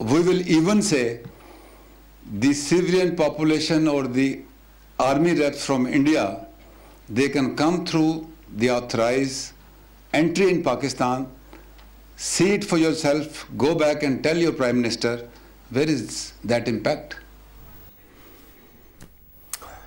we will even say the civilian population or the army reps from India, they can come through the authorized entry in Pakistan, see it for yourself, go back and tell your Prime Minister, where is that impact?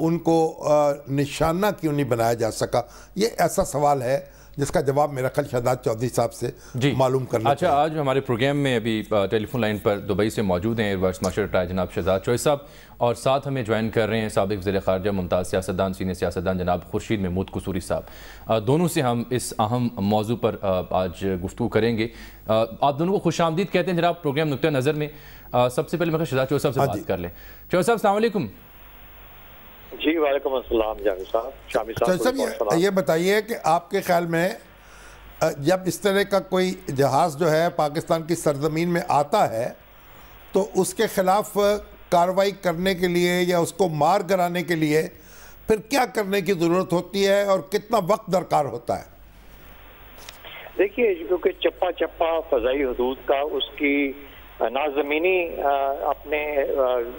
ان کو نشانہ کیوں نہیں بنایا جا سکا. یہ ایسا سوال ہے جس کا جواب میرا خیال شہزاد چودھری صاحب سے معلوم کرنا اچھا, آج ہمارے پروگرام میں ابھی ٹیلی فون لائن پر دبئی سے موجود ہیں ایئر وائس مارشل ریٹائر جناب شہزاد چودھری صاحب, اور ساتھ ہمیں جوائن کر رہے ہیں سابق وزیر خارجہ ممتاز سیاستدان سینئر سیاستدان جناب خورشید محمود قصوری صاحب. دونوں سے ہم اس اہم موضوع پر آج گفتگو کریں گے. آپ دونوں کو خوش آمدید کہتے ہیں جناب پروگرام نقطہ نظر میں. سب سے پہلے میں شہزاد چودھری صاحب سے بات کر لیں. چودھری صاحب السلام علیکم. جی وعلیکم السلام جامی صاحب. شامی صاحب یہ بتائیے کہ آپ کے خیال میں جب اس طرح کا کوئی جہاز جو ہے پاکستان کی سرزمین میں آتا ہے تو اس کے خلاف کارروائی کرنے کے لیے یا اس کو مار گرانے کے لیے پھر کیا کرنے کی ضرورت ہوتی ہے اور کتنا وقت درکار ہوتا ہے؟ دیکھیے, کیونکہ چپا چپا فضائی حدود کا اس کی نہ زمینی اپنے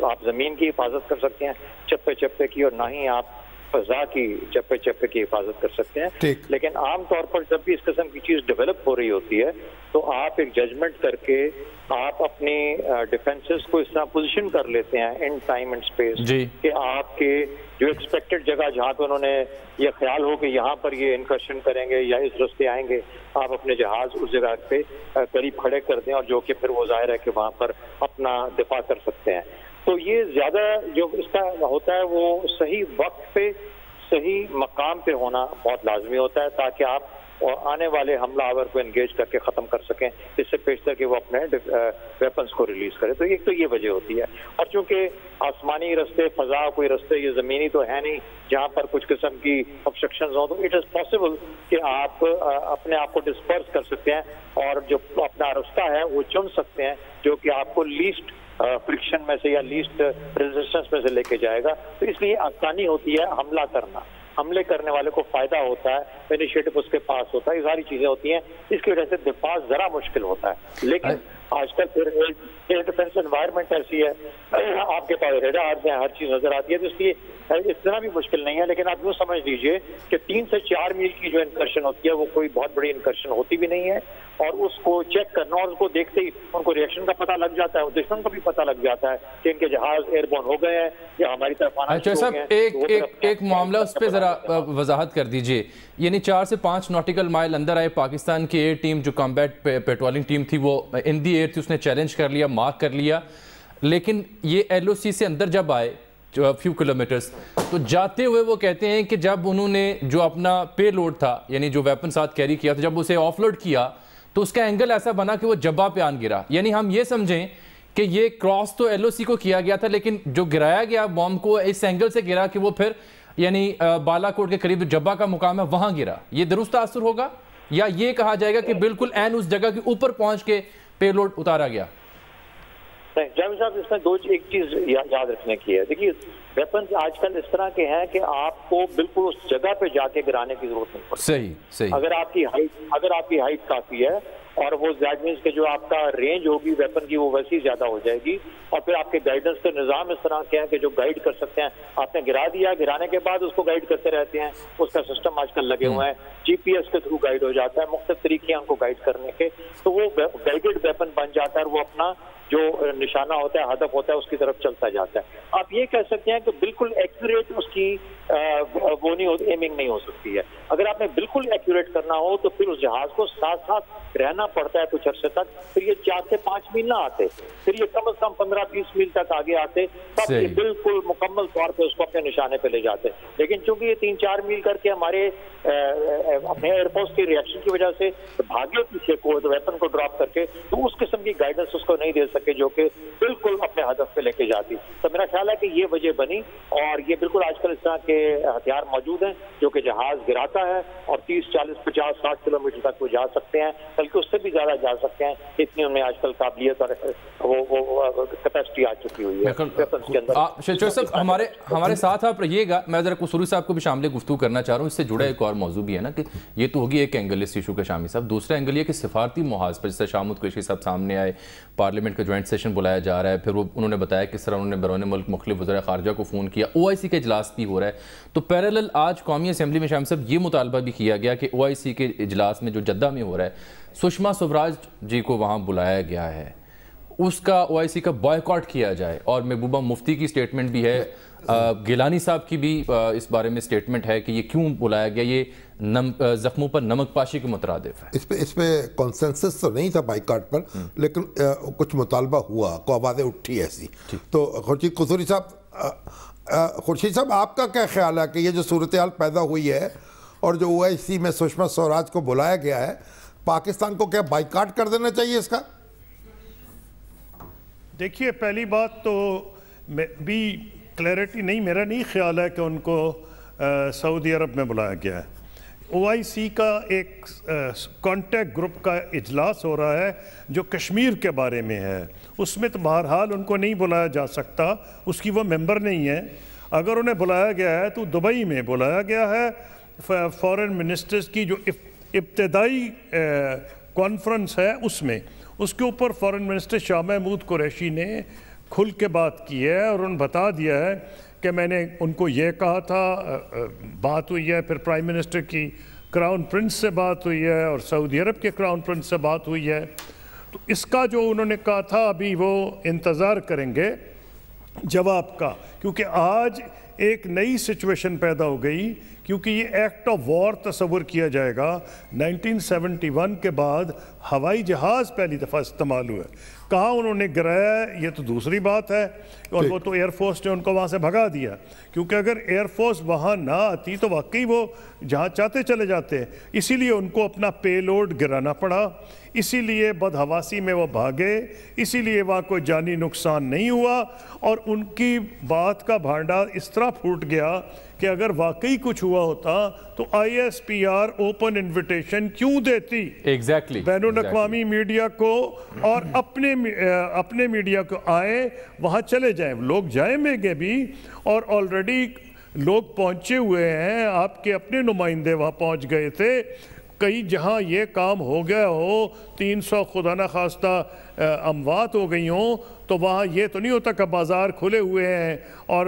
آپ زمین کی حفاظت کر سکتے ہیں چپے چپے کی, اور نہ ہی آپ فضا کی چپے چپے کی حفاظت کر سکتے ہیں. لیکن عام طور پر جب بھی اس قسم کی چیز ڈیولپ ہو رہی ہوتی ہے تو آپ ایک ججمنٹ کر کے آپ اپنی ڈیفنسز کو اس طرح پوزیشن کر لیتے ہیں ان ٹائم اینڈ اسپیس کہ آپ کے جو ایکسپیکٹڈ جگہ جہاں پہ انہوں نے یہ خیال ہو کہ یہاں پر یہ انکرشن کریں گے یا اس رستے آئیں گے, آپ اپنے جہاز اس جگہ پہ قریب کھڑے کر دیں, اور جو کہ پھر وہ ظاہر ہے کہ وہاں پر اپنا دفاع کر سکتے ہیں. تو یہ زیادہ جو اس کا ہوتا ہے وہ صحیح وقت پہ صحیح مقام پہ ہونا بہت لازمی ہوتا ہے تاکہ آپ آنے والے حملہ آور کو انگیج کر کے ختم کر سکیں اس سے پیشتر کہ وہ اپنے ویپنز کو ریلیز کرے. تو ایک تو یہ وجہ ہوتی ہے, اور چونکہ آسمانی رستے فضا کوئی رستے یہ زمینی تو ہے نہیں جہاں پر کچھ قسم کی obstructions ہوں, تو اٹ از پاسبل کہ آپ اپنے آپ کو ڈسپرس کر سکتے ہیں اور جو اپنا رستہ ہے وہ چن سکتے ہیں جو کہ آپ کو لیسٹ فرکشن میں سے یا لیسٹ ریزسٹنس میں سے لے کے جائے گا. تو اس لیے آسانی ہوتی ہے حملہ کرنا, حملے کرنے والے کو فائدہ ہوتا ہے, انیشیٹو اس کے پاس ہوتا ہے, یہ ساری چیزیں ہوتی ہیں. اس کی وجہ سے دفاع ذرا مشکل ہوتا ہے. لیکن آج کل پھر ایئر ڈیفنس انوائرمنٹ ایسی ہے, آپ کے پاس ریڈارز ہیں, ہر چیز نظر آتی ہے, تو اس لیے اتنا بھی مشکل نہیں ہے. لیکن آپ یوں سمجھ لیجئے کہ 3 سے 4 میل کی جو انکرشن ہوتی ہے وہ کوئی بہت بڑی انکرشن ہوتی بھی نہیں ہے, اور اس کو چیک کرنا اور اس کو دیکھتے ہی ان کو ریئیکشن کا پتہ لگ جاتا ہے, دشمن کو بھی پتہ لگ جاتا ہے کہ ان کے جہاز ایئر بورن ہو گئے ہیں یا ہماری طرف آنا شروع ہو گئے ہیں. ایک معاملہ اس پہ ذرا وضاحت کر دیجئے. یعنی 4 سے 5 ناٹیکل مائل اندر آئے پاکستان کی ایئر ٹیم جو کمبیٹ پیٹرولنگ ٹیم تھی وہ ان دی ایئر تھی, اس نے چیلنج کر لیا, مارک کر لیا, لیکن یہ ایل او سی سے اندر جب آئے فیو کلومیٹرز تو جاتے ہوئے وہ کہتے ہیں کہ جب انہوں نے جو اپنا پے لوڈ تھا یعنی جو ویپن ساتھ کیری کیا تھا جب اسے آف لوڈ کیا تو اس کا اینگل ایسا بنا کہ وہ جبہ پہ آن گرا. یعنی ہم یہ سمجھیں کہ یہ کراس تو ایل او سی کو کیا گیا تھا لیکن جو گرایا گیا بوم کو اس اینگل سے گرا کہ وہ پھر یعنی بالا کوٹ کے قریب جبہ کا مقام ہے وہاں گرا. یہ درست تاثر ہوگا یا یہ کہا جائے گا کہ بالکل عین اس جگہ کے اوپر پہنچ کے پے لوڈ اتارا گیا؟ جاوید صاحب اس میں ایک چیز یاد رکھنے کی ہے. دیکھیے ویپنز آج کل اس طرح کے ہیں کہ آپ کو بالکل اس جگہ پہ جا کے گرانے کی ضرورت نہیں پڑتی. صحیح. اگر آپ کی ہائٹ کافی ہے اور وہ دیٹ مینس کہ جو آپ کا رینج ہوگی ویپن کی وہ ویسی زیادہ ہو جائے گی, اور پھر آپ کے گائیڈنس کے نظام اس طرح کے ہیں کہ جو گائیڈ کر سکتے ہیں. آپ نے گرا دیا, گرانے کے بعد اس کو گائیڈ کرتے رہتے ہیں, اس کا سسٹم آج کل لگے ہوئے ہیں, جی پی ایس کے تھرو گائیڈ ہو جاتا ہے, مختلف طریقے ہیں ان کو گائیڈ کرنے کے, تو وہ گائیڈڈ ویپن بن جاتا ہے اور وہ اپنا جو نشانہ ہوتا ہے ہدف ہوتا ہے اس کی طرف چلتا جاتا ہے. آپ یہ کہہ سکتے ہیں کہ بالکل ایکوریٹ اس کی وہ نہیں ہوتی, ایمنگ نہیں ہو سکتی ہے. اگر آپ نے بالکل ایکوریٹ کرنا ہو تو پھر اس جہاز کو ساتھ ساتھ رہنا پڑتا ہے کچھ عرصے تک, پھر یہ 4 سے 5 میل نہ آتے, پھر یہ کم از کم 15-20 میل تک آگے آتے, تب یہ بالکل مکمل طور پہ اس کو اپنے نشانے پہ لے جاتے. لیکن چونکہ یہ 3-4 میل کر کے ہمارے اپنے ایئر فورس کی ریئیکشن کی وجہ سے بھاگے پیچھے کو ویپن کو ڈراپ کر کے, تو اس قسم کی گائیڈنس اس کو نہیں دے سکے جو کہ بالکل اپنے ہدف پہ لے کے جاتی. تو میرا خیال ہے کہ یہ وجہ بنی, اور یہ بالکل آج کل اس طرح کے ہتھیار موجود ہیں جو کہ جہاز گراتا ہے اور 30-40-50-60 کلومیٹر تک وہ جا سکتے ہیں, بلکہ اس سے بھی زیادہ جا سکتے ہیں. اتنی ان میں آج کل قابلیت اور وہ کیپیسٹی آ چکی ہوئی ہے ویپنز کے اندر. شہزاد صاحب ہمارے ساتھ آپ رہیے گا, میں ذرا قصوری صاحب کو بھی شامل گفتگو کرنا چاہ رہا ہوں. اس سے جڑا ایک اور موضوع بھی ہے نا کہ یہ تو ہوگی ایک اینگل اس ایشو کا شامی صاحب, دوسرا اینگل یہ کہ سفارتی محاذ پر جس طرح شامت قریشی صاحب سامنے آئے, پارلیمنٹ کا جوائنٹ سیشن بلایا جا رہا ہے, پھر وہ انہوں نے بتایا کس طرح انہوں نے بیرون ملک مختلف وزراء خارجہ کو فون کیا, او آئی سی کا اجلاس بھی ہو رہا ہے. تو پیرالل آج قومی اسمبلی میں شامی صاحب یہ مطالبہ بھی کیا گیا کہ او آئی سی کے اجلاس میں جو جدہ میں ہو رہا ہے سشما سوراج جی کو وہاں بلایا گیا ہے. اس کا OIC کا بائیکاٹ کیا جائے. اور محبوبہ مفتی کی سٹیٹمنٹ بھی ہے, گیلانی صاحب کی بھی اس بارے میں سٹیٹمنٹ ہے کہ یہ کیوں بلایا گیا, یہ زخموں پر نمک پاشی کے مترادف ہے. اس پہ کنسنسس تو نہیں تھا بائیکاٹ پر, لیکن کچھ مطالبہ ہوا, کو آوازیں اٹھی ایسی. تو خورشید قصوری صاحب آپ کا کیا خیال ہے کہ یہ جو صورتحال پیدا ہوئی ہے اور جو OIC میں سشما سوراج کو بلایا گیا ہے, پاکستان کو کیا بائیکاٹ کر دینا چاہیے اس کا؟ دیکھیے, پہلی بات تو بھی کلیئرٹی نہیں, میرا نہیں خیال ہے کہ ان کو سعودی عرب میں بلایا گیا ہے. OIC کا ایک کانٹیکٹ گروپ کا اجلاس ہو رہا ہے جو کشمیر کے بارے میں ہے, اس میں تو بہرحال ان کو نہیں بلایا جا سکتا, اس کی وہ ممبر نہیں ہے. اگر انہیں بلایا گیا ہے تو دبئی میں بلایا گیا ہے, فارن منسٹرز کی جو ابتدائی کانفرنس ہے اس میں, اس کے اوپر فارن منسٹر شاہ محمود قریشی نے کھل کے بات کی ہے اور انہوں نے بتا دیا ہے کہ میں نے ان کو یہ کہا تھا, بات ہوئی ہے. پھر پرائم منسٹر کی کراؤن پرنس سے بات ہوئی ہے اور سعودی عرب کے کراؤن پرنس سے بات ہوئی ہے. تو اس کا جو انہوں نے کہا تھا ابھی وہ انتظار کریں گے جواب کا, کیونکہ آج ایک نئی سچویشن پیدا ہو گئی, کیونکہ یہ ایکٹ آف وار تصور کیا جائے گا. 1971 کے بعد ہوائی جہاز پہلی دفعہ استعمال ہوا ہے. کہاں انہوں نے گرایا ہے یہ تو دوسری بات ہے, اور وہ تو ایئر فورس نے ان کو وہاں سے بھگا دیا, کیونکہ اگر ایئر فورس وہاں نہ آتی تو واقعی وہ جہاں چاہتے چلے جاتے. اسی لیے ان کو اپنا پے لوڈ گرانا پڑا, اسی لیے بدحواسی میں وہ بھاگے, اسی لیے وہاں کوئی جانی نقصان نہیں ہوا, اور ان کی بات کا بھانڈا اس طرح پھوٹ گیا کہ اگر واقعی کچھ ہوا ہوتا تو ISPR اوپن انویٹیشن کیوں دیتی بین الاقوامی میڈیا کو, اور اپنے میڈیا کو آئے وہاں چلے جائیں. لوگ جائیں گے بھی, اور آلریڈی لوگ پہنچے ہوئے ہیں, آپ کے اپنے نمائندے وہاں پہنچ گئے تھے. کئی جہاں یہ کام ہو گیا ہو, 300 خدا نہ خواستہ اموات ہو گئی ہوں, تو وہاں یہ تو نہیں ہوتا کہ بازار کھلے ہوئے ہیں اور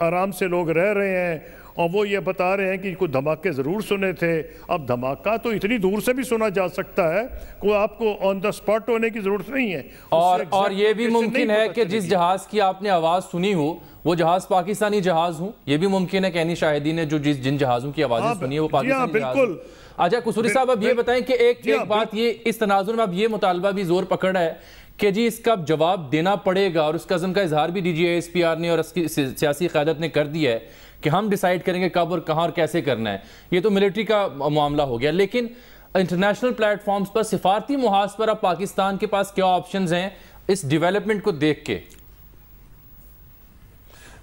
آرام سے لوگ رہ رہے ہیں, اور وہ یہ بتا رہے ہیں کہ کوئی دھماکے ضرور سنے تھے. اب دھماکہ تو اتنی دور سے بھی سنا جا سکتا ہے, کوئی آپ کو آن دا سپاٹ ہونے کی ضرورت نہیں ہے. اور یہ بھی ممکن ہے کہ جس جہاز کی آپ نے آواز سنی ہو وہ جہاز پاکستانی جہاز ہوں. یہ بھی ممکن ہے کہ اینی شاہدین نے جو جن جہازوں کی آوازیں سنی ہے وہ پاکستانی جہاز ہوں. اچھا قصوری صاحب, اب یہ بتائیں کہ ایک بات, یہ اس تناظر میں اب یہ مطالبہ بھی زور پکڑ ہے کہ جی اس کا جواب دینا پڑے گا, اور اس کا عزم کا اظہار بھی DGISPR نے اور اس کی سیاسی قیادت نے کر دیا ہے کہ ہم ڈیسائیڈ کریں گے کب اور کہاں اور کیسے کرنا ہے. یہ تو ملٹری کا معاملہ ہو گیا, لیکن انٹرنیشنل پلیٹ فارمز پر, سفارتی محاذ پر اب پاکستان کے پاس کیا آپشنز ہیں اس ڈیولپمنٹ کو دیکھ کے؟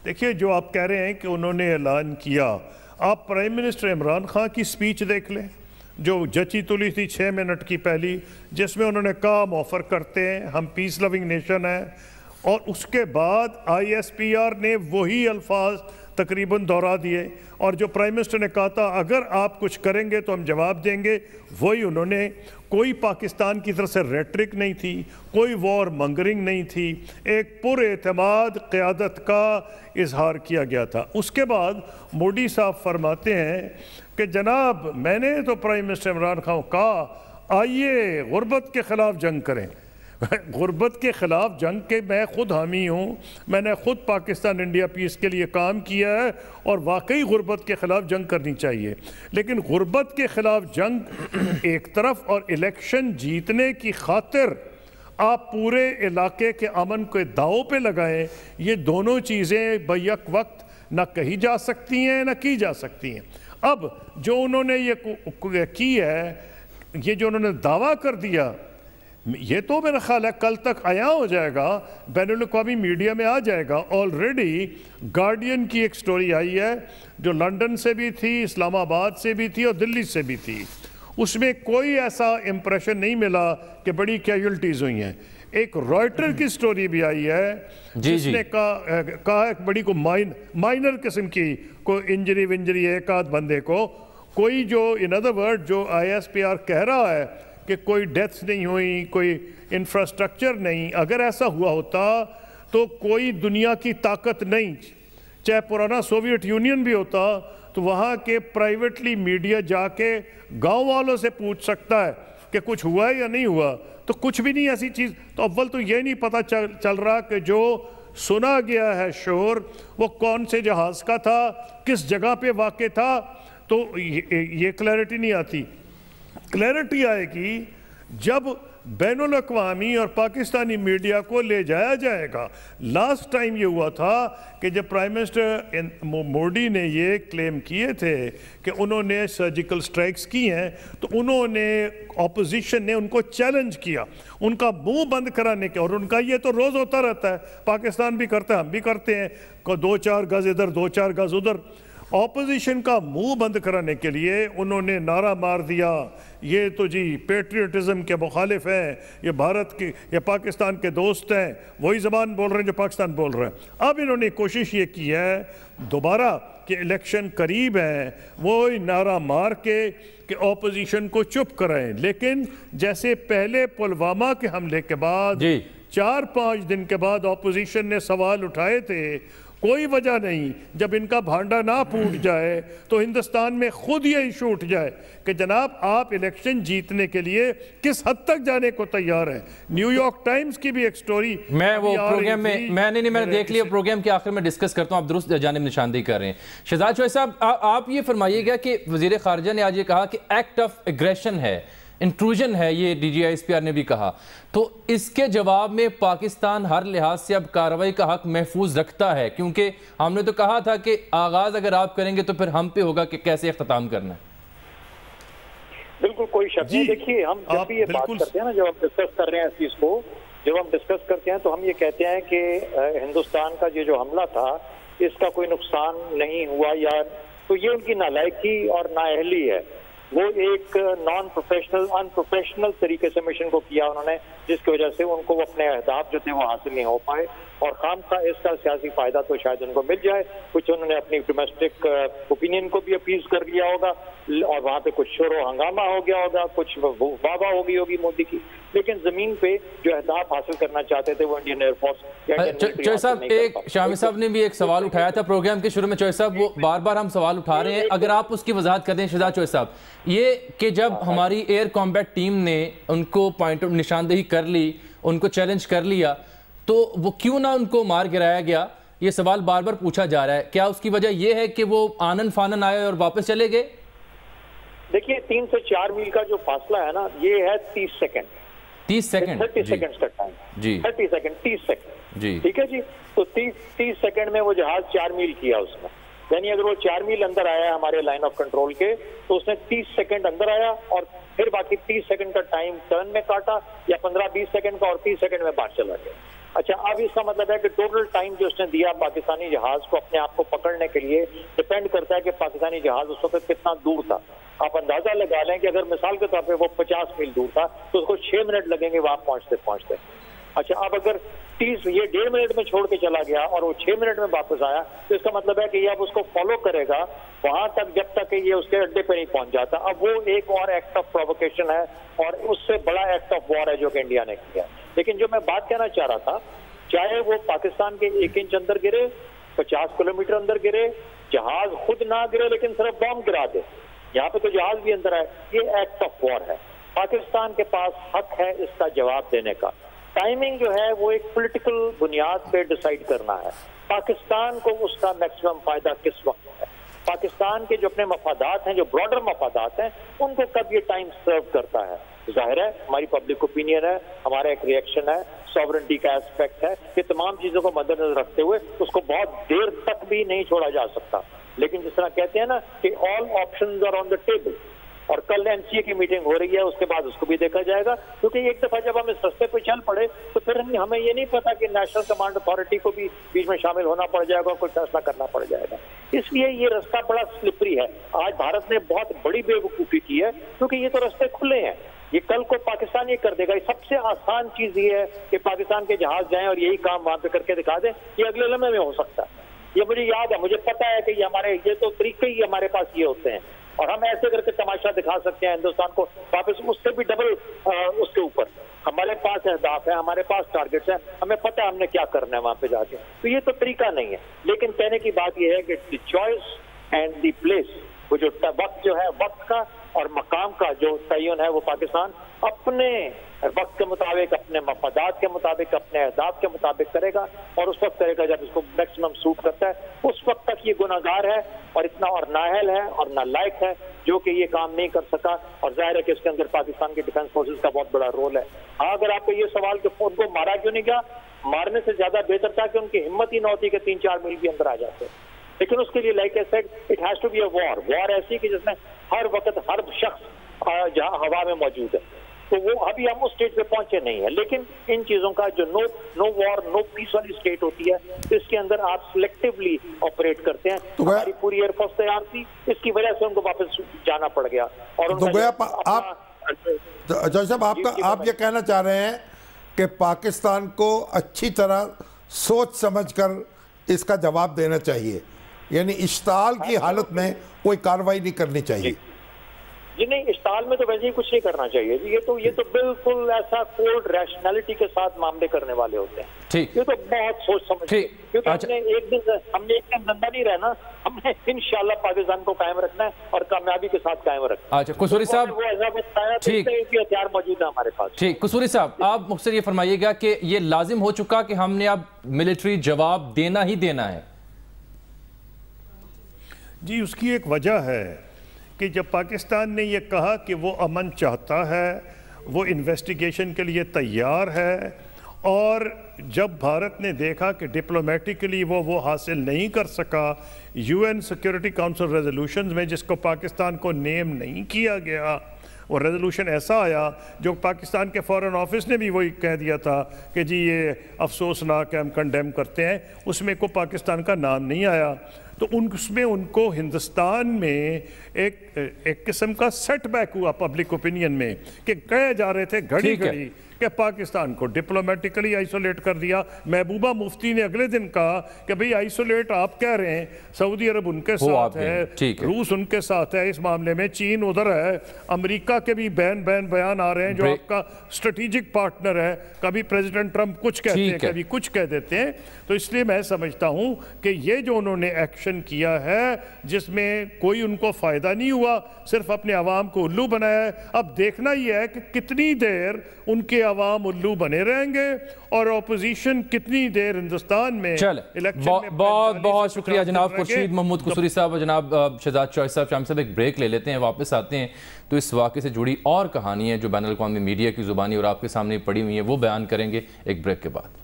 دیکھیے, جو آپ کہہ رہے ہیں کہ انہوں نے اعلان کیا, آپ پرائم منسٹر عمران خان کی سپیچ دیکھ لیں جو جچی تلی تھی 6 منٹ کی پہلی, جس میں انہوں نے کہا ہم آفر کرتے ہیں, ہم پیس لونگ نیشن ہیں, اور اس کے بعد ISPR نے وہی الفاظ تقریباً دہرا دیے, اور جو پرائم منسٹر نے کہا تھا اگر آپ کچھ کریں گے تو ہم جواب دیں گے, وہی انہوں نے. کوئی پاکستان کی طرف سے ریٹرک نہیں تھی, کوئی وار منگرنگ نہیں تھی, ایک پر اعتماد قیادت کا اظہار کیا گیا تھا. اس کے بعد مودی صاحب فرماتے ہیں کہ جناب میں نے تو پرائم منسٹر عمران خان کو کہا آئیے غربت کے خلاف جنگ کریں. غربت کے خلاف جنگ کے میں خود حامی ہوں, میں نے خود پاکستان انڈیا پیس کے لیے کام کیا ہے, اور واقعی غربت کے خلاف جنگ کرنی چاہیے. لیکن غربت کے خلاف جنگ ایک طرف, اور الیکشن جیتنے کی خاطر آپ پورے علاقے کے امن کو داؤ پہ لگائیں, یہ دونوں چیزیں بیک وقت نہ کہی جا سکتی ہیں نہ کی جا سکتی ہیں. اب جو انہوں نے یہ کی ہے, یہ جو انہوں نے دعویٰ کر دیا, یہ تو میرا خیال ہے کل تک عیاں ہو جائے گا, بین الاقوامی میڈیا میں آ جائے گا. آلریڈی گارڈین کی ایک سٹوری آئی ہے جو لنڈن سے بھی تھی, اسلام آباد سے بھی تھی اور دلی سے بھی تھی. اس میں کوئی ایسا امپریشن نہیں ملا کہ بڑی کیجولٹیز ہوئی ہیں. ایک رائٹر کی سٹوری بھی آئی ہے جس نے کہا ایک بڑی کو مائنر قسم کی کوئی انجری ایک آدھ بندے کو, کوئی جو ان ادر ورڈ جو ISPR کہہ رہا ہے کہ کوئی ڈیتھس نہیں ہوئی, کوئی انفراسٹرکچر نہیں. اگر ایسا ہوا ہوتا تو کوئی دنیا کی طاقت نہیں, چاہے پرانا سوویٹ یونین بھی ہوتا, تو وہاں کے پرائیویٹلی میڈیا جا کے گاؤں والوں سے پوچھ سکتا ہے کہ کچھ ہوا ہے یا نہیں ہوا، تو کچھ بھی نہیں ایسی چیز. تو اول تو یہ نہیں پتہ چل رہا کہ جو سنا گیا ہے شور وہ کون سے جہاز کا تھا، کس جگہ پہ واقع تھا. تو یہ کلیئرٹی نہیں آتی. کلیئرٹی آئے گی جب بین الاقوامی اور پاکستانی میڈیا کو لے جایا جائے گا. لاسٹ ٹائم یہ ہوا تھا کہ جب پرائم منسٹر مودی نے یہ کلیم کیے تھے کہ انہوں نے سرجیکل سٹرائکس کی ہیں، تو انہوں نے اپوزیشن نے ان کو چیلنج کیا ان کا منہ بند کرانے کے. اور ان کا یہ تو روز ہوتا رہتا ہے، پاکستان بھی کرتا ہے، ہم بھی کرتے ہیں، 2-4 گز ادھر 2-4 گز ادھر. اپوزیشن کا منہ بند کرانے کے لیے انہوں نے نعرہ مار دیا یہ تو جی پیٹریوٹزم کے مخالف ہیں، یہ بھارت کے، یہ پاکستان کے دوست ہیں، وہی زبان بول رہے ہیں جو پاکستان بول رہے ہیں. اب انہوں نے کوشش یہ کی ہے دوبارہ کہ الیکشن قریب ہیں، وہی نعرہ مار کے کہ اپوزیشن کو چپ کرائیں. لیکن جیسے پہلے پلوامہ کے حملے کے بعد 4-5 دن کے بعد اپوزیشن نے سوال اٹھائے تھے، کوئی وجہ نہیں جب ان کا بھانڈا نہ پھوٹ جائے تو ہندوستان میں خود یہ ایشو اٹھ جائے کہ جناب آپ الیکشن جیتنے کے لیے کس حد تک جانے کو تیار ہیں. نیو یارک ٹائمز کی بھی ایک سٹوری میں وہ پروگرام میں نے دیکھ لیا، پروگرام کے آخر میں ڈسکس کرتا ہوں. آپ درست جانب نشاندہی کر رہے ہیں. شہزاد شعیب صاحب آپ یہ فرمائیے گا کہ وزیر خارجہ نے آج یہ کہا کہ ایکٹ آف ایگریشن ہے، انٹروژن ہے، یہ D G I S P R نے بھی کہا، تو اس کے جواب میں پاکستان ہر لحاظ سے اب کارروائی کا حق محفوظ رکھتا ہے؟ کیونکہ ہم نے تو کہا تھا کہ آغاز اگر آپ کریں گے تو پھر ہم پہ ہوگا کہ کیسے اختتام کرنا ہے. بالکل کوئی شک نہیں. دیکھیے ہم جب بھی یہ بات کرتے ہیں نا، جب ہم ڈسکس کر رہے ہیں اس چیز کو، جب ہم ڈسکس کرتے ہیں تو ہم یہ کہتے ہیں کہ ہندوستان کا یہ جو حملہ تھا اس کا کوئی نقصان نہیں ہوا، یا تو یہ ان کی نالائکی اور نااہلی ہے. وہ ایک نان پروفیشنل ان پروفیشنل طریقے سے مشن کو کیا انہوں نے، جس کی وجہ سے ان کو اپنے اہداف جو تھے وہ حاصل نہیں ہو پائے، اور خام کا اس کا سیاسی فائدہ تو شاید ان کو مل جائے. کچھ انہوں نے اپنی ڈومیسٹک اوپینین کو بھی اپیز کر لیا ہوگا، اور وہاں پہ کچھ شور و ہنگامہ ہو گیا ہوگا، کچھ واہ واہ ہو گئی ہوگی مودی کی. لیکن زمین پہ جو اہداف حاصل کرنا چاہتے تھے وہ انڈین ایئر فورس. چوہے صاحب ایک شامی صاحب نے بھی ایک سوال اٹھایا تھا پروگرام کے شروع میں. چوہے صاحب وہ بار بار ہم سوال اٹھا رہے ہیں، اگر آپ اس کی وضاحت کر دیں شہزاد چوہے صاحب. یہ کہ جب ہماری ایئر کمبیٹ ٹیم نے ان کو پوائنٹ نشاندہی کر لی، ان کو چیلنج کر لیا، تو وہ کیوں نہ ان کو مار گرایا گیا؟ یہ سوال بار بار پوچھا جا رہا ہے. کیا اس کی وجہ یہ ہے کہ وہ آنن فانن آئے اور واپس چلے گئے؟ دیکھیے 3 سے 4 میل کا جو فاصلہ ہے نا، یہ ہے 30 سیکنڈ 30 سیکنڈ کا ٹائم جی 30 سیکنڈ جی ٹھیک ہے جی. تو 30 سیکنڈ میں وہ جہاز 4 میل کیا اس میں، یعنی اگر وہ 4 میل اندر آیا ہمارے لائن آف کنٹرول کے تو اس نے 30 سیکنڈ اندر آیا، اور پھر باقی 30 سیکنڈ کا ٹائم ٹرن میں کاٹا، یا 15-20 سیکنڈ کا، اور 30 سیکنڈ میں باہر چلا گیا. اچھا اب اس کا مطلب ہے کہ ٹوٹل ٹائم جو اس نے دیا پاکستانی جہاز کو اپنے آپ کو پکڑنے کے لیے ڈپینڈ کرتا ہے کہ پاکستانی جہاز اس وقت کتنا دور تھا. آپ اندازہ لگا لیں کہ اگر مثال کے طور پہ وہ 50 میل دور تھا تو اس کو 6 منٹ لگیں گے وہاں پہنچتے. اچھا اب اگر 30 یہ 1.5 منٹ میں چھوڑ کے چلا گیا اور وہ 6 منٹ میں واپس آیا، تو اس کا مطلب ہے کہ یہ اب اس کو فالو کرے گا وہاں تک جب تک کہ یہ اس کے اڈے پہ نہیں پہنچ جاتا. اب وہ ایک اور ایکٹ آف پرووکیشن ہے، اور اس سے بڑا ایکٹ آف وار ہے جو کہ انڈیا نے کیا. لیکن جو میں بات کہنا چاہ رہا تھا، چاہے وہ پاکستان کے 1 انچ اندر گرے، 50 کلومیٹر اندر گرے، جہاز خود نہ گرے لیکن صرف بم گرا دے، یہاں پہ تو جہاز بھی اندر ہے، یہ ایکٹ آف وار ہے. پاکستان کے پاس حق ہے اس کا جواب دینے کا. ٹائمنگ جو ہے وہ ایک پولیٹیکل بنیاد پہ ڈیسائیڈ کرنا ہے پاکستان کو اس کا میکسیمم فائدہ کس وقت ہے. پاکستان کے جو اپنے مفادات ہیں، جو براڈر مفادات ہیں، ان کو کب یہ ٹائم سرو کرتا ہے. ظاہر ہے ہماری پبلک اوپینین ہے، ہمارا ایک ریئیکشن ہے، سوورنٹی کا ایسپیکٹ ہے، کہ تمام چیزوں کو مد نظر رکھتے ہوئے اس کو بہت دیر تک بھی نہیں چھوڑا جا سکتا. لیکن جس طرح کہتے ہیں نا کہ all options are on the table, اور کل این سی اے کی میٹنگ ہو رہی ہے، اس کے بعد اس کو بھی دیکھا جائے گا. کیونکہ ایک دفعہ جب ہم اس رستے پہ چل پڑے تو پھر ہمیں یہ نہیں پتا کہ نیشنل کمانڈ اتھارٹی کو بھی بیچ میں شامل ہونا پڑ جائے گا، کوئی فیصلہ کرنا پڑ جائے گا. اس لیے یہ رستہ بڑا سلپری ہے. آج بھارت نے بہت بڑی بے وقوفی کی ہے، کیونکہ یہ تو رستے کھلے ہیں. یہ کل کو پاکستان یہ کر دے گا. سب سے آسان چیز یہ ہے کہ پاکستان کے جہاز جائیں اور یہی کام وہاں پہ کر کے دکھا دیں. یہ اگلے لمحے میں ہو سکتا ہے. یہ مجھے یاد ہے، مجھے پتا ہے کہ یہ تو طریقے ہی ہمارے پاس یہ ہوتے ہیں، اور ہم ایسے کر کے تماشا دکھا سکتے ہیں ہندوستان کو واپس اس سے بھی ڈبل اس کے اوپر. ہمارے پاس اہداف ہیں، ہمارے پاس ٹارگیٹس ہیں، ہمیں پتہ ہے ہم نے کیا کرنا ہے وہاں پہ جا کے. تو یہ تو طریقہ نہیں ہے. لیکن کہنے کی بات یہ ہے کہ the choice and the place, وہ جو وقت جو ہے وقت کا اور مقام کا جو تعین ہے وہ پاکستان اپنے وقت کے مطابق، اپنے مفادات کے مطابق، اپنے اہداف کے مطابق کرے گا، اور اس وقت کرے گا جب اس کو میکسیمم سوٹ کرتا ہے. اس وقت تک یہ گناہگار ہے اور اتنا اور نااہل ہے اور نالائق ہے جو کہ یہ کام نہیں کر سکا. اور ظاہر ہے کہ اس کے اندر پاکستان کے ڈیفنس فورسز کا بہت بڑا رول ہے. ہاں اگر آپ کو یہ سوال کہ ان کو مارا کیوں نہیں گیا، مارنے سے زیادہ بہتر تھا کہ ان کی ہمت ہی نہ ہوتی کہ 3-4 میل بھی اندر آ جاتے. لیکن اس کے لیے like I said it has to be a war ایسی کہ جس میں ہر وقت ہر شخص جہاں ہوا میں موجود ہے. تو وہ ابھی ہم اس اسٹیج پہ پہنچے نہیں ہیں. لیکن ان چیزوں کا جو نو وار نو پیس والی اسٹیٹ ہوتی ہے تو اس کے اندر آپ سلیکٹیولی آپریٹ کرتے ہیں. ہماری پوری ایئر فورس تیار تھی، اس کی وجہ سے ان کو واپس جانا پڑ گیا. اور جج صاحب آپ یہ کہنا چاہ رہے ہیں کہ پاکستان کو اچھی طرح سوچ سمجھ کر اس کا جواب دینا چاہیے، یعنی اشتعال کی حالت میں کوئی کارروائی نہیں کرنی چاہیے. جی نہیں، اشتعال میں تو ویسے ہی کچھ نہیں کرنا چاہیے. یہ تو بالکل ایسا کولڈ ریشنلٹی کے ساتھ معاملے کرنے والے ہوتے ہیں. یہ تو بہت سوچ سمجھ، کیونکہ ہم نے ایک دن زندہ نہیں رہنا، ہم نے انشاءاللہ پاکستان کو قائم رکھنا ہے اور کامیابی کے ساتھ قائم رکھنا ہے. اچھا قصوری صاحب، وہ ایسا بتایا کہ ہتھیار موجود ہے ہمارے پاس. ٹھیک، قصوری صاحب آپ مختصر یہ فرمائیے گا کہ یہ لازم ہو چکا کہ ہم نے اب ملٹری جواب دینا ہی دینا ہے؟ جی اس کی ایک وجہ ہے کہ جب پاکستان نے یہ کہا کہ وہ امن چاہتا ہے، وہ انویسٹیگیشن کے لیے تیار ہے، اور جب بھارت نے دیکھا کہ ڈپلومیٹکلی وہ حاصل نہیں کر سکا UN سیکیورٹی کاؤنسل ریزولوشنز میں، جس کو پاکستان کو نیم نہیں کیا گیا، اور ریزولوشن ایسا آیا جو پاکستان کے فارن آفس نے بھی وہی کہہ دیا تھا کہ جی یہ افسوسناک ہے، ہم کنڈیم کرتے ہیں، اس میں کو پاکستان کا نام نہیں آیا. تو اس میں ان کو ہندوستان میں ایک قسم کا سیٹ بیک ہوا پبلک اوپینین میں، کہ کہے جا رہے تھے گھڑی گھڑی کہ پاکستان کو ڈپلومیٹکلی آئسولیٹ کر دیا. محبوبہ مفتی نے اگلے دن کہا کہ بھئی آئسولیٹ آپ کہہ رہے ہیں، سعودی عرب ان کے ساتھ ہے، روس ان کے ساتھ ہے اس معاملے میں، چین ادھر ہے، امریکہ کے بھی بیان آ رہے ہیں جو آپ کا اسٹریٹجک پارٹنر ہے. کبھی پریزیڈنٹ ٹرمپ کچھ کہتے ہیں، کبھی کچھ کہہ دیتے ہیں. تو اس لیے میں سمجھتا ہوں کہ یہ جو انہوں نے ایکشن کیا ہے جس میں کوئی ان کو فائدہ نہیں ہوا، صرف اپنے عوام کو الو بنایا ہے. اب دیکھنا یہ ہے کہ کتنی دیر ان کے عوام الو بنے رہیں گے اور اپوزیشن کتنی دیر ہندوستان میں بہت بہت شکریہ جناب خورشید محمود قصوری صاحب اور جناب شہزاد چوہے صاحب. شامی صاحب ایک بریک لے لیتے ہیں، واپس آتے ہیں تو اس واقعے سے جڑی اور کہانی ہے جو بین الاقوامی میڈیا کی زبانی اور آپ کے سامنے پڑی ہوئی ہیں وہ بیان کریں گے ایک بریک کے بعد.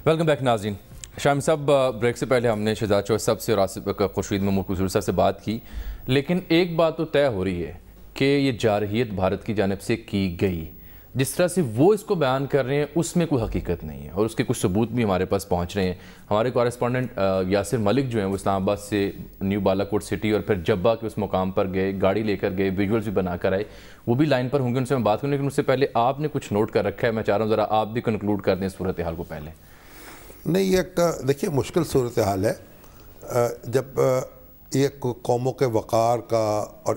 ویلکم بیک ناظرین. شامی صاحب بریک سے پہلے ہم نے شہزاد چوہے صاحب سے اور خورشید محمود قصوری صاحب سے بات کی، لیکن ایک بات تو طے ہو رہی ہے کہ یہ جارحیت بھارت کی جانب سے کی گئی. جس طرح سے وہ اس کو بیان کر رہے ہیں اس میں کوئی حقیقت نہیں ہے، اور اس کے کچھ ثبوت بھی ہمارے پاس پہنچ رہے ہیں. ہمارے کورسپونڈنٹ یاسر ملک جو ہیں وہ اسلام آباد سے نیو بالا کوٹ سٹی اور پھر جبہ کے اس مقام پر گئے، گاڑی لے کر گئے، ویژولز بھی بنا کر آئے. وہ بھی لائن پر ہوں گے، ان سے میں بات کروں، لیکن اس سے پہلے آپ نے کچھ نوٹ کر رکھا ہے. میں چاہ رہا ہوں ذرا آپ بھی کنکلوڈ کر دیں صورتحال کو. پہلے نہیں، ایک دیکھیے مشکل صورتحال ہے جب ایک قوموں کے وقار کا اور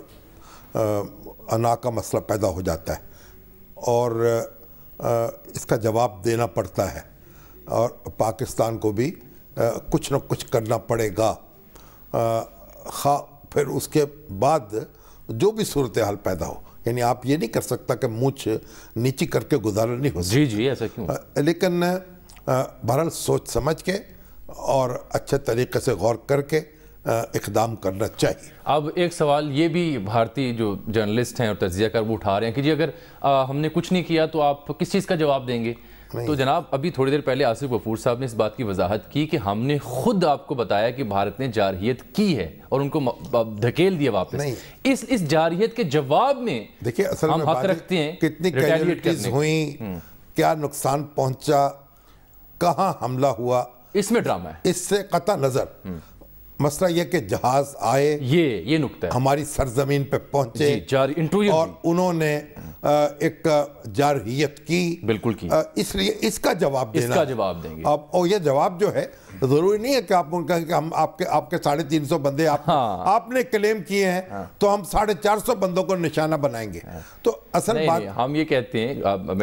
انا کا مسئلہ پیدا ہو جاتا ہے اور اس کا جواب دینا پڑتا ہے، اور پاکستان کو بھی کچھ نہ کچھ کرنا پڑے گا. پھر اس کے بعد جو بھی صورتحال پیدا ہو، یعنی آپ یہ نہیں کر سکتا کہ مونچھ نیچی کر کے گزارا نہیں ہو سکتا. جی ایسا کیوں؟ لیکن بہرحال سوچ سمجھ کے اور اچھے طریقے سے غور کر کے اقدام کرنا چاہیے. اب ایک سوال یہ بھی بھارتی جو جرنلسٹ ہیں اور تجزیہ کر وہ اٹھا رہے ہیں کہ جی اگر ہم نے کچھ نہیں کیا تو آپ کس چیز کا جواب دیں گے؟ تو جناب ابھی تھوڑی دیر پہلے آصف غفور صاحب نے اس بات کی وضاحت کی کہ ہم نے خود آپ کو بتایا کہ بھارت نے جارحیت کی ہے اور ان کو دھکیل دیا واپس. اس جارحیت کے جواب میں دیکھیے اصل ہم حق رکھتے ہیں کتنی کیجوالٹیز ہوئیں، کیا نقصان پہنچا، کہاں حملہ ہوا، اس میں ڈرامہ ہے. اس سے قطع نظر مسئلہ یہ کہ جہاز آئے، یہ نکتہ ہے، ہماری سرزمین پہ پہنچے اور انہوں نے ایک جارحیت کی بالکل کی، اس لیے اس کا جواب دینا، اس کا جواب دیں گے اور یہ جواب جو ہے ضروری نہیں ہے کہ آپ ان کا کہ ہم آپ کے 350 بندے آپ نے کلیم کیے ہیں تو ہم 450 بندوں کو نشانہ بنائیں گے. تو اصل بات ہم یہ کہتے ہیں،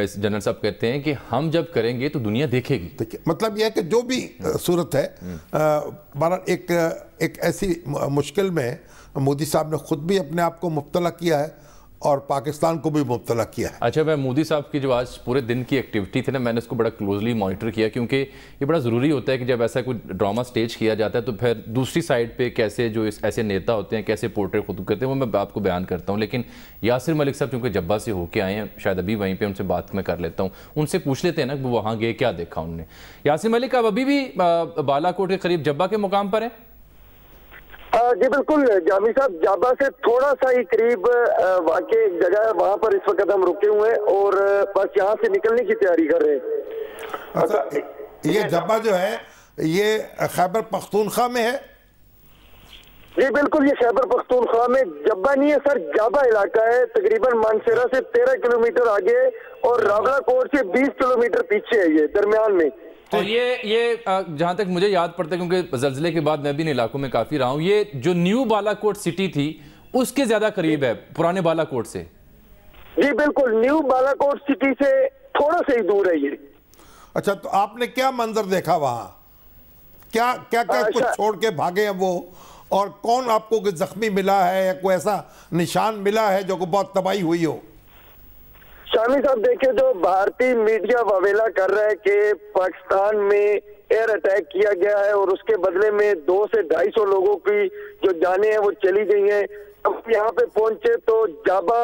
جنرل صاحب کہتے ہیں کہ ہم جب کریں گے تو دنیا دیکھے گی. مطلب یہ ہے کہ جو بھی صورت ہے، بہرحال ایک ایسی مشکل میں مودی صاحب نے خود بھی اپنے آپ کو مبتلا کیا ہے اور پاکستان کو بھی مبتلا کیا ہے. اچھا، میں مودی صاحب کی جو آج پورے دن کی ایکٹیویٹی تھی نا، میں نے اس کو بڑا کلوزلی مانیٹر کیا، کیونکہ یہ بڑا ضروری ہوتا ہے کہ جب ایسا کوئی ڈرامہ سٹیج کیا جاتا ہے تو پھر دوسری سائڈ پہ کیسے جو ایسے نیتا ہوتے ہیں کیسے پورٹریٹ خود کرتے ہیں، وہ میں آپ کو بیان کرتا ہوں. لیکن یاسر ملک صاحب چونکہ جبہ سے ہو کے آئے ہیں، شاید ابھی وہیں پہ ان سے بات میں کر لیتا ہوں، ان سے پوچھ لیتے ہیں نا کہ وہ وہاں گئے کیا دیکھا انہوں نے. یاسر ملک، آپ ابھی بھی بالا کوٹ کے قریب جبہ کے مقام پر ہیں؟ جی بالکل جامی صاحب، جابہ سے تھوڑا سا ہی قریب واقع ایک جگہ ہے، وہاں پر اس وقت ہم رکے ہوئے ہیں اور بس یہاں سے نکلنے کی تیاری کر رہے ہیں. اچھا، یہ جبہ جو ہے یہ خیبر پختونخوا میں ہے؟ جی بالکل، یہ خیبر پختونخوا میں جبہ نہیں ہے سر، جابہ علاقہ ہے، تقریباً مانسیرہ سے 13 کلومیٹر آگے اور راولا کوٹ سے 20 کلومیٹر پیچھے ہے یہ درمیان میں. اور یہ جہاں تک مجھے یاد پڑتا ہے، کیونکہ زلزلے کے بعد میں بھی ان علاقوں میں کافی رہا ہوں، یہ جو نیو بالا کوٹ سٹی تھی اس کے زیادہ قریب ہے پرانے بالا کوٹ سے. جی بالکل، نیو بالا کوٹ سٹی سے تھوڑا سا ہی دور ہے یہ. اچھا، تو آپ نے کیا منظر دیکھا وہاں؟ کیا کچھ چھوڑ کے بھاگے ہیں وہ، اور کون آپ کو زخمی ملا ہے یا کوئی ایسا نشان ملا ہے جو بہت تباہی ہوئی ہو؟ شامی صاحب دیکھیں، جو بھارتی میڈیا واویلا کر رہا ہے کہ پاکستان میں ایئر اٹیک کیا گیا ہے اور اس کے بدلے میں 200 سے 250 لوگوں کی جو جانیں ہیں وہ چلی گئی ہیں. اب یہاں پہ پہنچے تو جابہ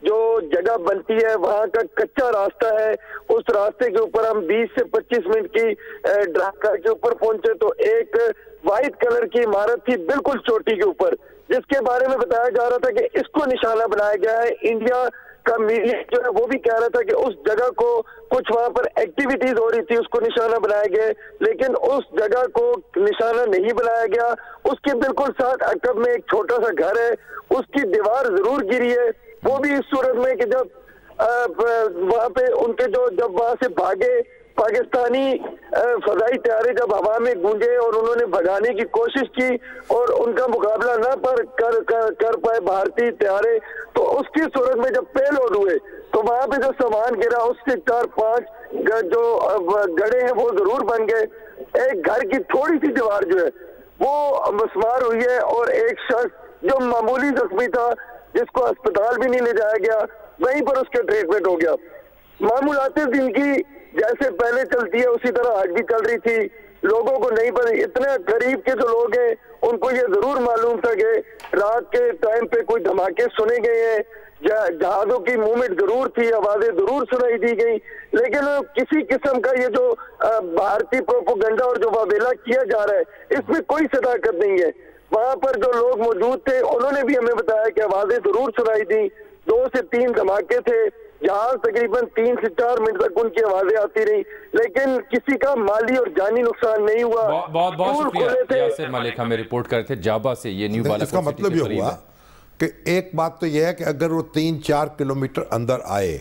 جو جگہ بنتی ہے وہاں کا کچا راستہ ہے، اس راستے کے اوپر ہم 20 سے 25 منٹ کی ڈرائیو کر کے اوپر پہنچے تو ایک وائٹ کلر کی عمارت تھی بالکل چوٹی کے اوپر، جس کے بارے میں بتایا جا رہا تھا کہ اس کو نشانہ بنایا گیا ہے. انڈیا کا میڈیا جو ہے وہ بھی کہہ رہا تھا کہ اس جگہ کو کچھ وہاں پر ایکٹیویٹیز ہو رہی تھی، اس کو نشانہ بنایا گیا، لیکن اس جگہ کو نشانہ نہیں بنایا گیا. اس کے بالکل ساتھ عقب میں ایک چھوٹا سا گھر ہے، اس کی دیوار ضرور گری ہے، وہ بھی اس صورت میں کہ جب وہاں پہ ان کے جب وہاں سے بھاگے پاکستانی فضائی طیارے جب ہوا میں گونجے اور انہوں نے بھگانے کی کوشش کی اور ان کا مقابلہ نہ کر پائے بھارتی طیارے، تو اس کی صورت میں جب پے لوڈ ہوئے تو وہاں پہ جو سامان گرا اس کے 4-5 جو گڑے ہیں وہ ضرور بن گئے. ایک گھر کی تھوڑی سی دیوار جو ہے وہ مسمار ہوئی ہے اور ایک شخص جو معمولی زخمی تھا جس کو اسپتال بھی نہیں لے جایا گیا، وہیں پر اس کے ٹریٹمنٹ ہو گیا. معمولات دن کی جیسے پہلے چلتی ہے اسی طرح آج بھی چل رہی تھی. لوگوں کو نہیں پتا، اتنے قریب کے جو لوگ ہیں ان کو یہ ضرور معلوم تھا کہ رات کے ٹائم پہ کوئی دھماکے سنے گئے ہیں، جہازوں کی موومنٹ ضرور تھی، آوازیں ضرور سنائی دی گئی، لیکن کسی قسم کا یہ جو بھارتی پروپیگنڈا اور جو واویلا کیا جا رہا ہے اس میں کوئی صداقت نہیں ہے. وہاں پر جو لوگ موجود تھے انہوں نے بھی ہمیں بتایا کہ آوازیں ضرور سنائی دی، 2 سے 3 دھماکے تھے، جہاز تقریباً 3 سے 4 منٹ تک ان کی آوازیں آتی رہی، لیکن کسی کا مالی اور جانی نقصان نہیں ہوا. بہت شکریہ یاسر ملک، ہمیں رپورٹ کرے تھے جابہ سے. یہ نیو بالا اس کا مطلب یہ ہوا کہ ایک بات تو یہ ہے کہ اگر وہ 3-4 کلومیٹر اندر آئے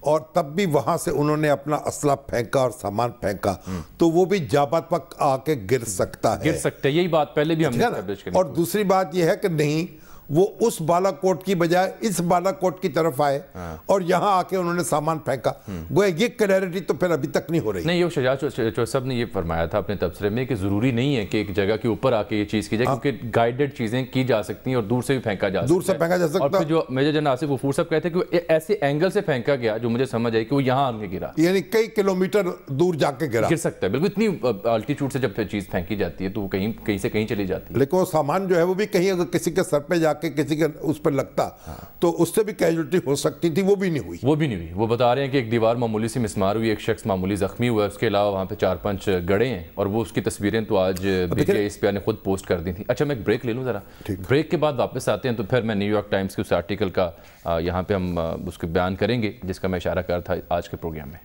اور تب بھی وہاں سے انہوں نے اپنا اسلحہ پھینکا اور سامان پھینکا تو وہ بھی جابہ تک آ کے گر سکتا ہے. یہی بات پہلے بھی ہم نے. اور دوسری بات یہ ہے کہ نہیں، وہ اس بالا کوٹ کی بجائے اس بالا کوٹ کی طرف آئے اور یہاں آ کے انہوں نے سامان پھینکا. گویا یہ کلیئرٹی تو پھر ابھی تک نہیں ہو رہی. نہیں، یہ شجاع چودھری صاحب نے یہ فرمایا تھا اپنے تبصرے میں کہ ضروری نہیں ہے کہ ایک جگہ کے اوپر آ کے یہ چیز کی جائے، کیونکہ گائیڈڈ چیزیں کی جا سکتی ہیں اور دور سے بھی پھینکا جا سکتا ہے. اور پھر جو میجر جنرل آصف غفور صاحب کہتے ہیں کہ ایسے اینگل سے پھینکا گیا جو مجھے سمجھ آئی کہ وہ یہاں آ کے گرا، یعنی کئی کلومیٹر دور جا کے گر سکتا ہے. بالکل اتنی الٹیٹیوڈ سے جب چیز پھینکی جاتی ہے تو وہ کہیں سے کہیں چلی جاتی ہے. لیکن وہ سامان جو ہے وہ بھی کہیں اگر کسی کے سر پہ جا کے کسی کے اس پر لگتا تو اس سے بھی کیجولٹی ہو سکتی تھی، وہ بھی نہیں ہوئی. وہ بتا رہے ہیں کہ ایک دیوار معمولی سی مسمار ہوئی، ایک شخص معمولی زخمی ہوا ہے، اس کے علاوہ وہاں پہ 4-5 گڑے ہیں اور وہ اس کی تصویریں تو آج BJSPR نے خود پوسٹ کر دی تھی. اچھا، میں ایک بریک لے لوں ذرا، بریک کے بعد واپس آتے ہیں تو پھر میں نیو یارک ٹائمز کے اس آرٹیکل کا یہاں پہ ہم اس کو بیان کریں گے جس کا میں اشارہ کر تھا آج کے پروگرام میں.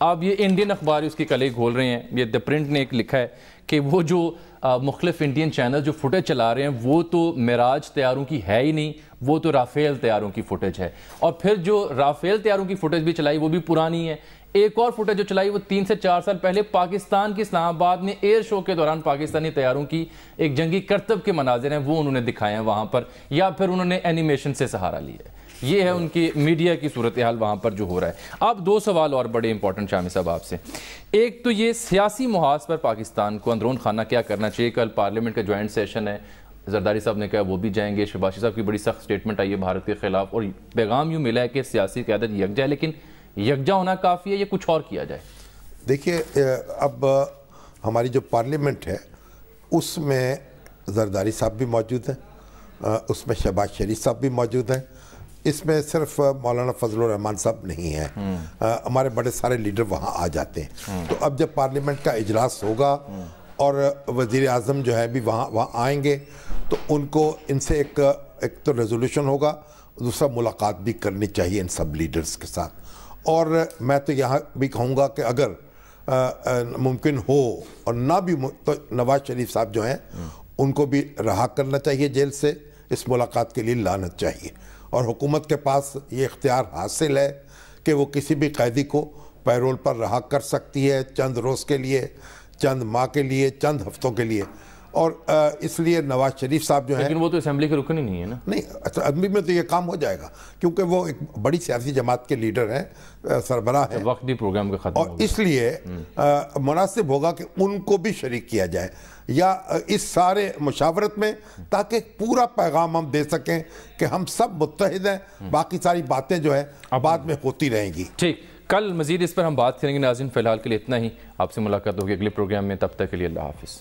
اب یہ انڈین اخبار اس کی کلیگ کھول رہے ہیں, یہ دی پرنٹ نے ایک لکھا ہے کہ وہ جو مختلف انڈین چینل جو فوٹیج چلا رہے ہیں وہ تو معراج طیاروں کی ہے ہی نہیں, وہ تو رافیل طیاروں کی فوٹیج ہے. اور پھر جو رافیل طیاروں کی فوٹیج بھی چلائی وہ بھی پرانی ہے. ایک اور فوٹیج جو چلائی وہ 3 سے 4 سال پہلے پاکستان کے اسلام آباد میں ایئر شو کے دوران پاکستانی طیاروں کی ایک جنگی کرتب کے مناظر ہیں, وہ انہوں نے دکھائے ہیں وہاں پر, یا پھر انہوں نے اینیمیشن سے سہارا لیا ہے. یہ ہے ان کی میڈیا کی صورتحال وہاں پر جو ہو رہا ہے. اب 2 سوال اور بڑے امپورٹنٹ شامی صاحب آپ سے. ایک تو یہ سیاسی محاذ پر پاکستان کو اندرون خانہ کیا کرنا چاہیے. کل پارلیمنٹ کا جوائنٹ سیشن ہے, زرداری صاحب نے کہا وہ بھی جائیں گے. شہباز صاحب کی بڑی سخت سٹیٹمنٹ آئی ہے بھارت کے خلاف, اور پیغام یوں ملا ہے کہ سیاسی قیادت یکجا ہے, لیکن یکجا ہونا کافی ہے یا کچھ اور کیا جائے؟ دیکھیے اب ہماری جو پارلیمنٹ ہے اس میں زرداری صاحب بھی موجود ہیں, اس میں شہباز شریف صاحب بھی موجود ہیں, اس میں صرف مولانا فضل الرحمان صاحب نہیں ہیں, ہمارے بڑے سارے لیڈر وہاں آ جاتے ہیں. تو اب جب پارلیمنٹ کا اجلاس ہوگا اور وزیر اعظم جو ہے بھی وہاں آئیں گے تو ان کو ان سے ایک تو ریزولوشن ہوگا, دوسرا ملاقات بھی کرنی چاہیے ان سب لیڈرز کے ساتھ. اور میں تو یہاں بھی کہوں گا کہ اگر ممکن ہو اور نہ بھی تو نواز شریف صاحب جو ہیں ان کو بھی رہا کرنا چاہیے جیل سے, اس ملاقات کے لیے لانا چاہیے. اور حکومت کے پاس یہ اختیار حاصل ہے کہ وہ کسی بھی قیدی کو پیرول پر رہا کر سکتی ہے, چند روز کے لیے, چند ماہ کے لیے, چند ہفتوں کے لیے. اور اس لیے نواز شریف صاحب جو ہیں, لیکن وہ تو اسمبلی کے رکن ہی نہیں ہے نا. نہیں, اسمبلی میں تو یہ کام ہو جائے گا کیونکہ وہ ایک بڑی سیاسی جماعت کے لیڈر ہیں, سربراہ ہیں, وقت بھی پروگرام کا ختم اور اس لیے مناسب ہوگا کہ ان کو بھی شریک کیا جائے یا اس سارے مشاورت میں, تاکہ پورا پیغام ہم دے سکیں کہ ہم سب متحد ہیں. باقی ساری باتیں جو ہیں بعد میں ہوتی رہیں گی. ٹھیک, کل مزید اس پر ہم بات کریں گے. ناظرین فی الحال کے لیے اتنا ہی, آپ سے ملاقات ہوگی اگلے پروگرام میں, تب تک کے لیے اللہ حافظ.